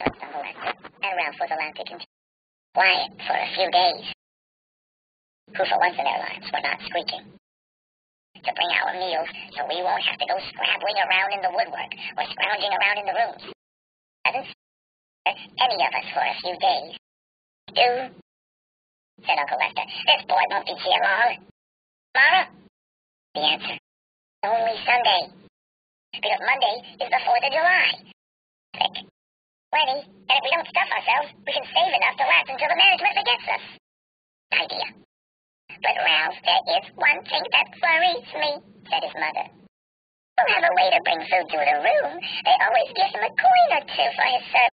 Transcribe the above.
Uncle Lester, and Ralph was allowed to continue quiet for a few days, who for once in their lives were not squeaking, to bring our meals so we won't have to go scrabbling around in the woodwork or scrounging around in the rooms. Doesn't any of us for a few days. Do? Said Uncle Lester. This boy won't be here long. Tomorrow? The answer. Only Sunday. Because Monday is the 4th of July. Thick. Plenty. And if we don't stuff ourselves, we can save enough to last until the management forgets us. Idea. But Ralph, there is one thing that worries me, said his mother. We'll have a waiter bring food to the room. They always give him a coin or two for his service.